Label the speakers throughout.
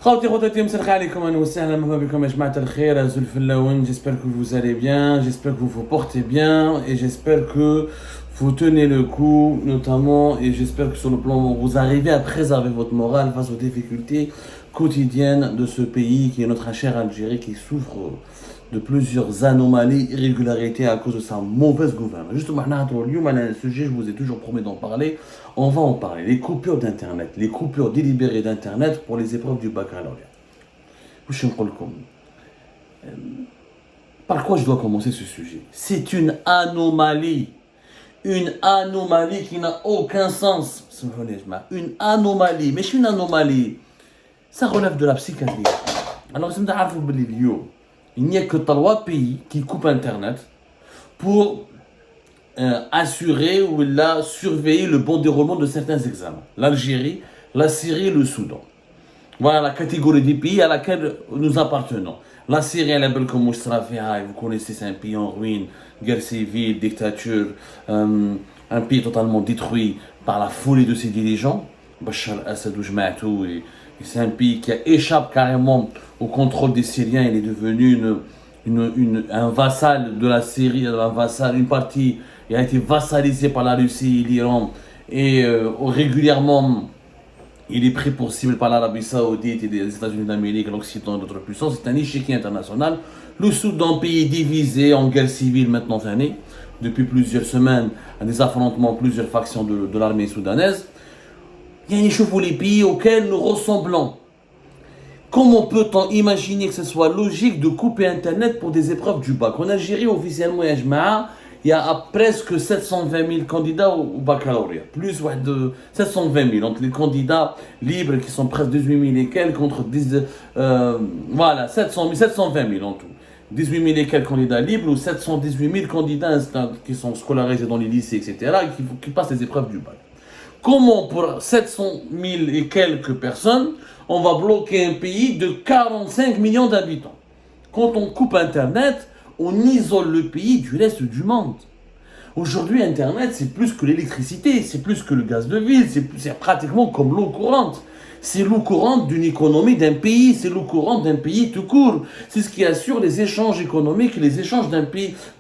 Speaker 1: خوتي خواتاتي مساء الخير عليكم اهلا وسهلا مرحبا بكم يا جماعه الخير زول الفلاون. J'espère que vous allez bien, j'espère que vous vous portez bien et j'espère que vous tenez le coup notamment, et j'espère que sur le plan vous arrivez à préserver votre morale face aux difficultés quotidiennes de ce pays qui est notre chère Algérie, qui souffre de plusieurs anomalies, irrégularités à cause de sa mauvaise gouvernance. Justement, un sujet, je vous ai toujours promis d'en parler, on va en parler. Les coupures d'internet, les coupures délibérées d'internet pour les épreuves du baccalauréat. Par quoi je dois commencer ce sujet? C'est une anomalie qui n'a aucun sens. Une anomalie, mais je suis une anomalie. Ça relève de la psychiatrie. Alors, il n'y a que 3 pays qui coupent Internet pour assurer ou surveiller le bon déroulement de certains examens. L'Algérie, la Syrie et le Soudan. Voilà la catégorie des pays à laquelle nous appartenons. La Syrie, elle est belle comme Moustrafia, vous connaissez, c'est un pays en ruine, guerre civile, dictature, un pays totalement détruit par la folie de ses dirigeants. Bachar al-Assad ou Jma'atou, et c'est un pays qui échappe carrément au contrôle des Syriens. Il est devenu un vassal de la Syrie, une partie, il a été vassalisé par la Russie et l'Iran, et régulièrement il est pris pour cible par l'Arabie Saoudite et les États-Unis d'Amérique, l'Occident et d'autres puissances. C'est un échiquier international. Le Soudan, pays divisé en guerre civile maintenant cette année, depuis plusieurs semaines, à des affrontements, plusieurs factions de l'armée soudanaise. Il y a une échauffe les pays auxquels nous ressemblons. Comment peut-on imaginer que ce soit logique de couper Internet pour des épreuves du bac? En Algérie, officiellement, il y a presque 720 000 candidats au baccalauréat. Plus de 720 000 entre les candidats libres qui sont presque 18 000 et quelques, contre 720 000 en tout. 18 000 et quelques candidats libres ou 718 000 candidats qui sont scolarisés dans les lycées, etc., et qui passent les épreuves du bac. Comment pour 700 000 et quelques personnes, on va bloquer un pays de 45 millions d'habitants? Quand on coupe Internet, on isole le pays du reste du monde. Aujourd'hui, Internet, c'est plus que l'électricité, c'est plus que le gaz de ville, c'est pratiquement comme l'eau courante. C'est l'eau courante d'une économie d'un pays, c'est l'eau courante d'un pays tout court. C'est ce qui assure les échanges économiques et les échanges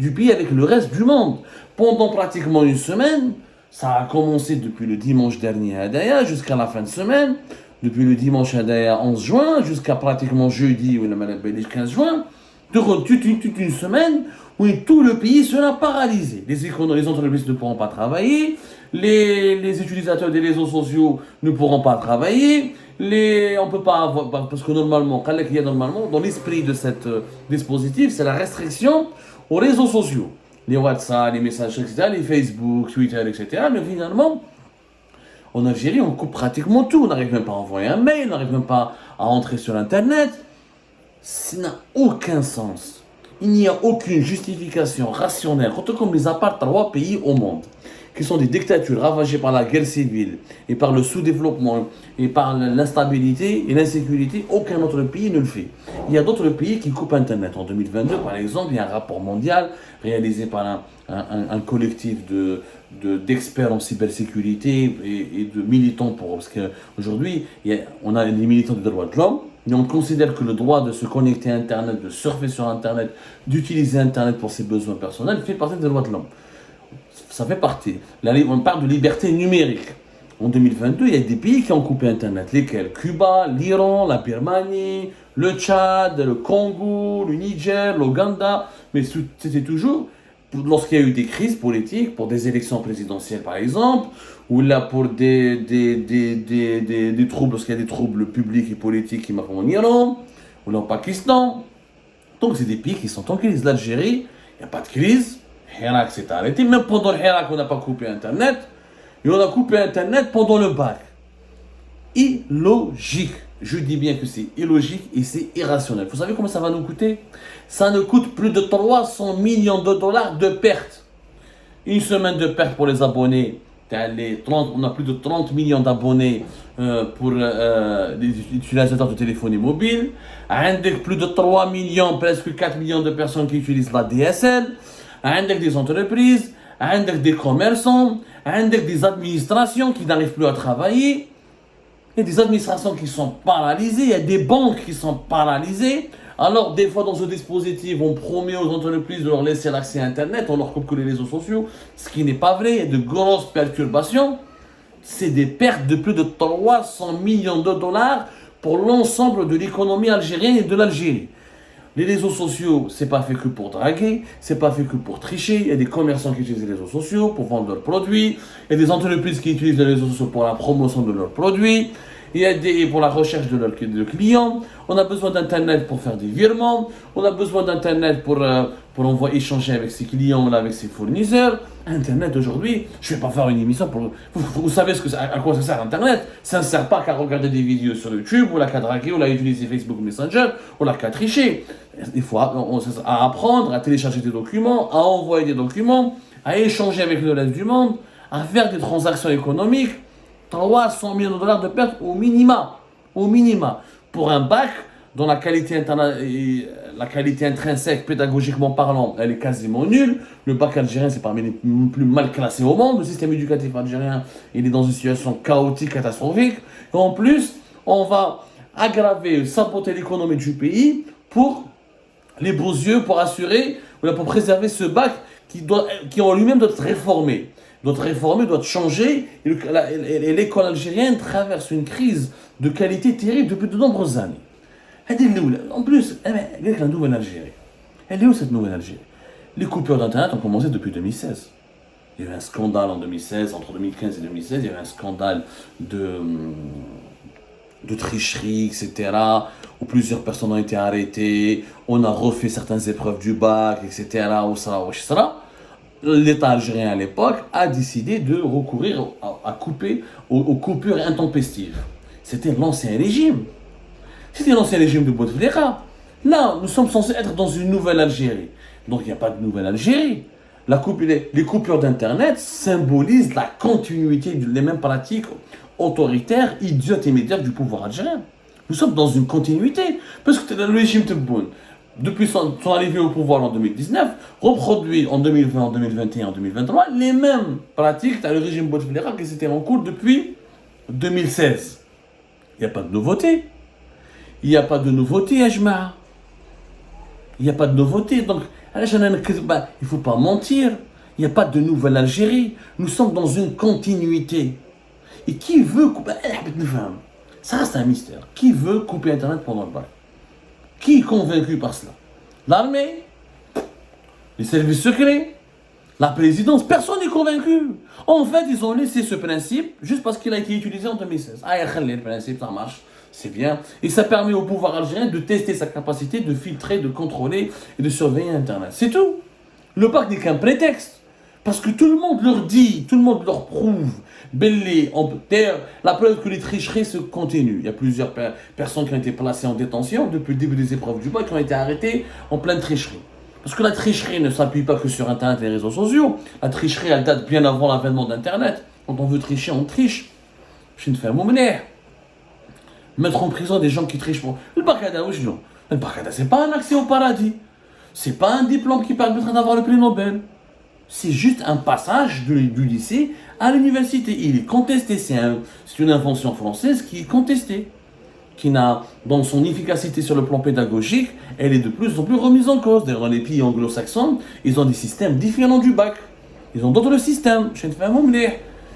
Speaker 1: du pays avec le reste du monde. Pendant pratiquement une semaine, ça a commencé depuis le dimanche dernier à Hadaya jusqu'à la fin de semaine, depuis le dimanche à Hadaya 11 juin jusqu'à pratiquement jeudi ou le 15 juin, toute une semaine où tout le pays sera paralysé. Les entreprises ne pourront pas travailler, les utilisateurs des réseaux sociaux ne pourront pas travailler, on peut pas avoir, parce que normalement, dans l'esprit de cet dispositif, c'est la restriction aux réseaux sociaux. Les WhatsApp, les messages, etc., les Facebook, Twitter, etc. Mais finalement, en Algérie, on coupe pratiquement tout. On n'arrive même pas à envoyer un mail, on n'arrive même pas à entrer sur Internet. Ça n'a aucun sens. Il n'y a aucune justification rationnelle, comme les apart 3 pays au monde, qui sont des dictatures ravagées par la guerre civile et par le sous-développement et par l'instabilité et l'insécurité. Aucun autre pays ne le fait. Il y a d'autres pays qui coupent Internet. En 2022, par exemple, il y a un rapport mondial réalisé par un collectif d'experts en cybersécurité et de militants parce qu'aujourd'hui, on a des militants des droits de l'homme, mais on considère que le droit de se connecter à Internet, de surfer sur Internet, d'utiliser Internet pour ses besoins personnels fait partie des droits de l'homme. Ça fait partie. On parle de liberté numérique. En 2022, il y a des pays qui ont coupé Internet. Lesquels? Cuba, l'Iran, la Birmanie, le Tchad, le Congo, le Niger, l'Ouganda. Mais c'était toujours lorsqu'il y a eu des crises politiques, pour des élections présidentielles par exemple, ou là pour des troubles, lorsqu'il y a des troubles publics et politiques qui m'appellent en Iran, ou là au Pakistan. Donc c'est des pays qui sont en crise. L'Algérie, il n'y a pas de crise. Hirak s'est arrêté, même pendant le Hirak, on n'a pas coupé Internet, et on a coupé Internet pendant le bac. Illogique. Je dis bien que c'est illogique et c'est irrationnel. Vous savez combien ça va nous coûter? Ça nous coûte plus de 300 millions de dollars de pertes. Une semaine de pertes pour les abonnés. On a plus de 30 millions d'abonnés pour les utilisateurs de téléphonie mobile. Avec plus de 3 millions, presque 4 millions de personnes qui utilisent la DSL. Avec des entreprises, avec des commerçants, avec des administrations qui n'arrivent plus à travailler. Il y a des administrations qui sont paralysées, il y a des banques qui sont paralysées. Alors, des fois, dans ce dispositif, on promet aux entreprises de leur laisser l'accès à Internet, on leur coupe que les réseaux sociaux, ce qui n'est pas vrai, il y a de grosses perturbations. C'est des pertes de plus de 300 millions de dollars pour l'ensemble de l'économie algérienne et de l'Algérie. Les réseaux sociaux, c'est pas fait que pour draguer, c'est pas fait que pour tricher. Il y a des commerçants qui utilisent les réseaux sociaux pour vendre leurs produits. Il y a des entreprises qui utilisent les réseaux sociaux pour la promotion de leurs produits. Il y a pour la recherche de clients. On a besoin d'Internet pour faire des virements. On a besoin d'Internet pour envoyer, échanger avec ses clients, là, avec ses fournisseurs. Internet aujourd'hui, je ne vais pas faire une émission pour... Vous savez à quoi ça sert Internet? Ça ne sert pas qu'à regarder des vidéos sur YouTube, ou qu'à draguer, ou à utiliser Facebook Messenger, ou qu'à tricher. Il faut à apprendre, à télécharger des documents, à envoyer des documents, à échanger avec le reste du monde, à faire des transactions économiques. 300 millions de dollars de pertes au minima. Au minima. Pour un bac dont la qualité intrinsèque, pédagogiquement parlant, elle est quasiment nulle. Le bac algérien, c'est parmi les plus mal classés au monde. Le système éducatif algérien, il est dans une situation chaotique, catastrophique. Et en plus, on va aggraver, saboter l'économie du pays pour les beaux yeux, pour assurer, pour préserver ce bac qui en lui-même doit être réformé. Doit réformer, doit changer. Et l'école algérienne traverse une crise de qualité terrible depuis de nombreuses années. En plus, la nouvelle Algérie. Elle est où cette nouvelle Algérie? Les coupures d'Internet ont commencé depuis 2016. Il y avait un scandale en 2016, entre 2015 et 2016, il y avait un scandale de tricherie, etc., où plusieurs personnes ont été arrêtées, on a refait certaines épreuves du bac, etc., etc. L'État algérien à l'époque a décidé de recourir à couper aux coupures intempestives. C'était l'ancien régime. C'était l'ancien régime de Bouteflika. Là, nous sommes censés être dans une nouvelle Algérie. Donc il n'y a pas de nouvelle Algérie. Les coupures d'Internet symbolisent la continuité des mêmes pratiques autoritaires, idiotes et médiocres du pouvoir algérien. Nous sommes dans une continuité. Parce que le régime Tebboune, depuis son arrivée au pouvoir en 2019, reproduit en 2020, en 2021, en 2023 les mêmes pratiques dans le régime Bouteflika qui s'était en cours depuis 2016. Il n'y a pas de nouveauté. Il n'y a pas de nouveauté, Ajma. Il n'y a pas de nouveauté. Donc, il ne faut pas mentir. Il n'y a pas de nouvelle Algérie. Nous sommes dans une continuité. Et qui veut couper... Ça reste un mystère. Qui veut couper Internet pendant le bac? Qui est convaincu par cela? L'armée? Les services secrets? La présidence? Personne n'est convaincu. En fait, ils ont laissé ce principe juste parce qu'il a été utilisé en 2016. Le principe, ça marche. C'est bien. Et ça permet au pouvoir algérien de tester sa capacité de filtrer, de contrôler et de surveiller Internet. C'est tout. Le bac n'est qu'un prétexte. Parce que tout le monde leur dit, tout le monde leur prouve. La preuve que les tricheries se continuent. Il y a plusieurs personnes qui ont été placées en détention depuis le début des épreuves du bac qui ont été arrêtées en pleine tricherie. Parce que la tricherie ne s'appuie pas que sur Internet et les réseaux sociaux. La tricherie, elle date bien avant l'avènement d'Internet. Quand on veut tricher, on triche. Je ne fais un moment. Mettre en prison des gens qui trichent pour... Le Barkhada, oui, non. Le Barkhada, c'est pas un accès au paradis. C'est pas un diplôme qui permettra d'avoir le prix Nobel. C'est juste un passage du lycée à l'université. Il est contesté. C'est une invention française qui est contestée. Qui n'a, dans son efficacité sur le plan pédagogique, elle est de plus en plus remise en cause. D'ailleurs, dans les pays anglo-saxons, ils ont des systèmes différents du bac. Ils ont d'autres systèmes. Je ne fais un moment.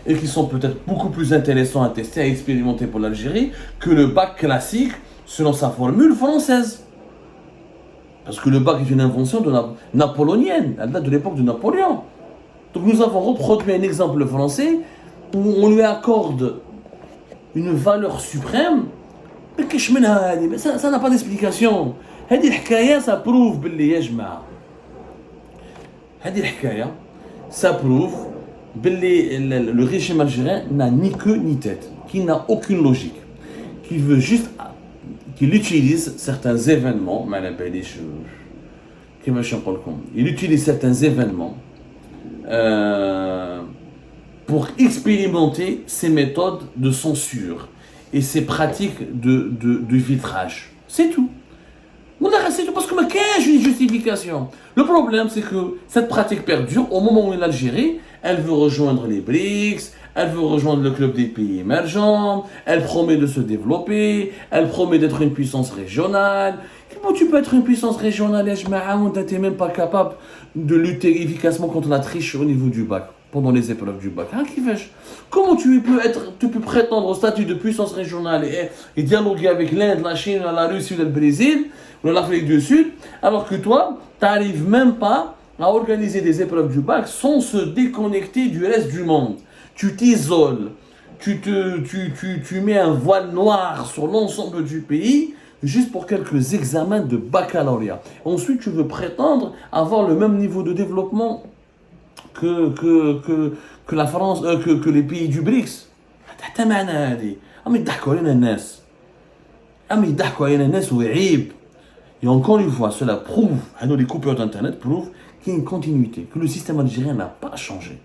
Speaker 1: Et qui sont peut-être beaucoup plus intéressants à tester, à expérimenter pour l'Algérie que le bac classique selon sa formule française. Parce que le bac est une invention napoléonienne, elle date de l'époque de Napoléon. Donc nous avons reproduit un exemple français où on lui accorde une valeur suprême, mais ça n'a pas d'explication. هذه الحكاية ça prouve باللي يا جماعة. هذه الحكاية ça prouve le régime algérien n'a ni queue ni tête, qui n'a aucune logique, qui veut juste, qu'il utilise certains événements, il utilise certains événements pour expérimenter ses méthodes de censure et ses pratiques de filtrage. C'est tout. C'est tout parce que mais qu'est-ce une justification? Le problème, c'est que cette pratique perdure au moment où l'Algérie, elle veut rejoindre les BRICS, elle veut rejoindre le club des pays émergents, elle promet de se développer, elle promet d'être une puissance régionale. Comment tu peux être une puissance régionale, tu n'es même pas capable de lutter efficacement contre la triche au niveau du bac, pendant les épreuves du bac. Hein, comment tu peux prétendre au statut de puissance régionale et dialoguer avec l'Inde, la Chine, la Russie, le Brésil, ou l'Afrique du Sud, alors que toi, tu n'arrives même pas à organiser des épreuves du bac sans se déconnecter du reste du monde. Tu t'isoles, tu mets un voile noir sur l'ensemble du pays, juste pour quelques examens de baccalauréat. Ensuite, tu veux prétendre avoir le même niveau de développement que la France, que les pays du BRICS. Et encore une fois, cela prouve, les coupures d'internet prouvent qu'il y a une continuité, que le système algérien n'a pas changé,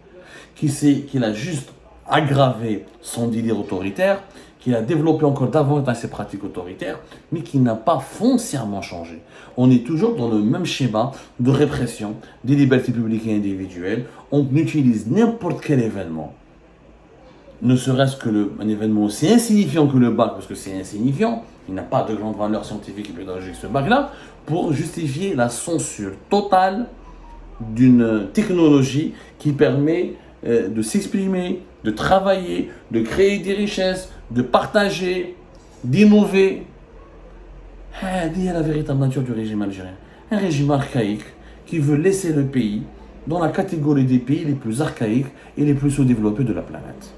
Speaker 1: qu'il a juste aggravé son délire autoritaire, qu'il a développé encore davantage ses pratiques autoritaires, mais qui n'a pas foncièrement changé. On est toujours dans le même schéma de répression des libertés publiques et individuelles. On utilise n'importe quel événement, ne serait-ce un événement aussi insignifiant que le bac, parce que c'est insignifiant, il n'a pas de grande valeur scientifique et pédagogique ce bac-là, pour justifier la censure totale d'une technologie qui permet de s'exprimer, de travailler, de créer des richesses, de partager, d'innover. C'est la véritable nature du régime algérien. Un régime archaïque qui veut laisser le pays dans la catégorie des pays les plus archaïques et les plus sous-développés de la planète.